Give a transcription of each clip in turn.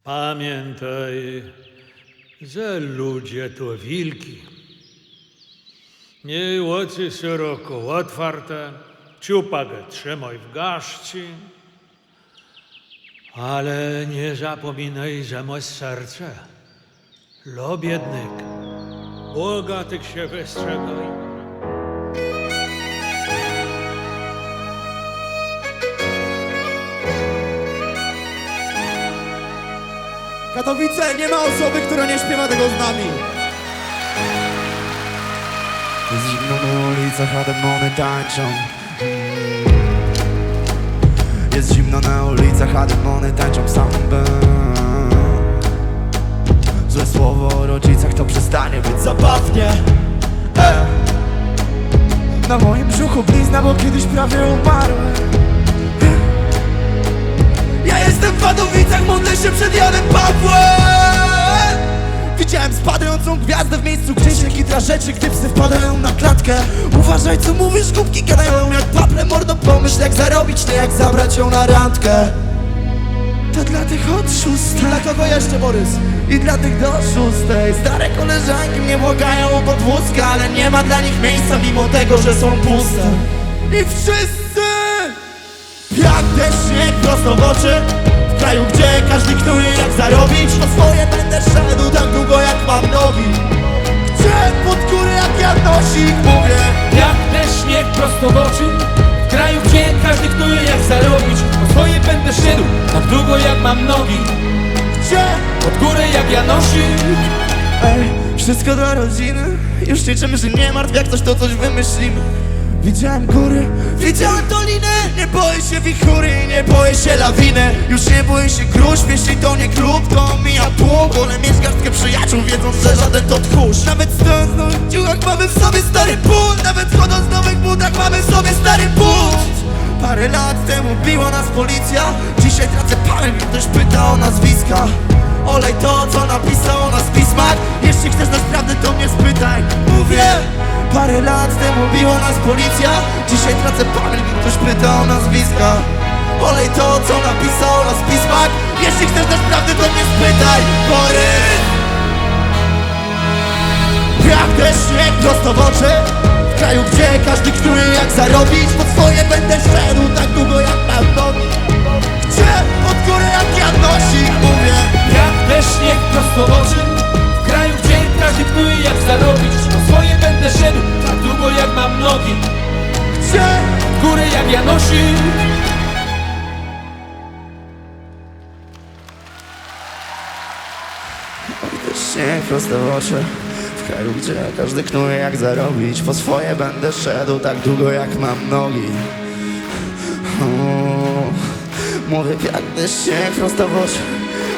Pamiętaj, że ludzie to wilki. Nie oczy szeroko otwarte, ciupagę trzymaj w garści, ale nie zapominaj, że masz serce. Lo biednych, bogatych się wystrzegaj. Katowice, nie ma osoby, która nie śpiewa tego z nami. Jest zimno na ulicach, a demony tańczą. Jest zimno na ulicach, a demony tańczą. Sam bym złe słowo o rodzicach, to przestanie być zabawnie. Na moim brzuchu blizna, bo kiedyś prawie umarłem. Ja jestem w Katowicach, modlę się przed Janem Pawłem. Widziałem spadającą gwiazdę w miejscu, gdzie się kitra rzeczy, gdy psy wpadają na klatkę. Uważaj, co mówisz, głupki gadają jak paple. Mordo, pomyśl, jak zarobić, nie jak zabrać ją na randkę. To dla tych od szóstej. Dla kogo jeszcze, Borys? I dla tych do szóstej. Stare koleżanki mnie błagają o podwózkę, ale nie ma dla nich miejsca, mimo tego, że są puste. I wszyscy jak deszcz, śnieg prosto w oczy, w kraju, gdzie każdy knuje jak zarobić. Po swoje będę szedł tak długo jak mam nogi. Gdzie pod góry jak Janosik mówię. Jak deszcz, śnieg prosto w oczy, w kraju, gdzie każdy knuje jak zarobić. Po swoje będę szedł tak długo jak mam nogi. Gdzie Pod górę jak Janosik. Ej, wszystko dla rodziny. Już się czym, że nie martw, jak coś to coś wymyślimy. Widziałem góry, widziałem dolinę. Nie boję się wichury, nie boję się lawiny. Już nie boję się gruźb, jeśli to nie klub, to mija tłum. Wolę mieć garstkę przyjaciół, wiedząc, że żaden to tchórz. Nawet stojąc w nowych dziurach mamy w sobie stary ból. Nawet chodząc w nowych butach mamy w sobie stary but. Parę lat temu biła nas policja. Dzisiaj tracę parę, gdy ktoś pyta o nazwiska. Olej to, co napisał o nas pismak. Jeśli chcesz nas prawdę, to mnie spytaj. Mówię, parę lat temu biła nas policja. Dzisiaj tracę pamięć, gdy ktoś pyta o nazwiska. Olej to, co napisał o nas pismak. Jeśli chcesz nas prawdę, to mnie spytaj. Borys! Jak deszcz, śnieg prosto w oczy, w kraju, gdzie każdy knuje jak zarobić. Pod swoje będę szedł tak długo jak mam nogi. Gdzie pod górę jak Janosik mówię. Jak deszcz, śnieg prosto w oczy, w kraju, gdzie każdy knuje jak zarobić. Po swoje będę szedł tak długo jak mam nogi. Gdzie W górę jak Janosik. śnieg prosto w oczy, w kraju, gdzie każdy knuje jak zarobić. Po swoje będę szedł tak długo jak mam nogi. Mówię, jak deszcz, śnieg prosto w oczy,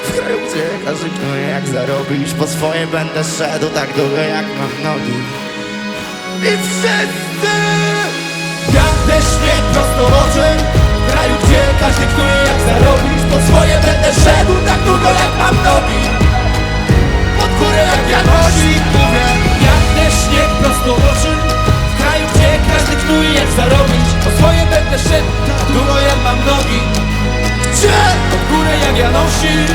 w kraju, gdzie każdy knuje jak zarobić. Po swoje będę szedł tak długo jak mam nogi. I wszyscy Jak deszcz, śnieg prosto w oczy, w kraju, gdzie każdy knuje jak zarobić. Po swoje będę szedł tak długo jak mam nogi. pod górę jak Janosik mówię. Jak deszcz, śnieg prosto w oczy, w kraju, gdzie każdy knuje jak zarobić. Po swoje będę szedł tak długo jak mam nogi. Gdzie Pod górę jak Janosik.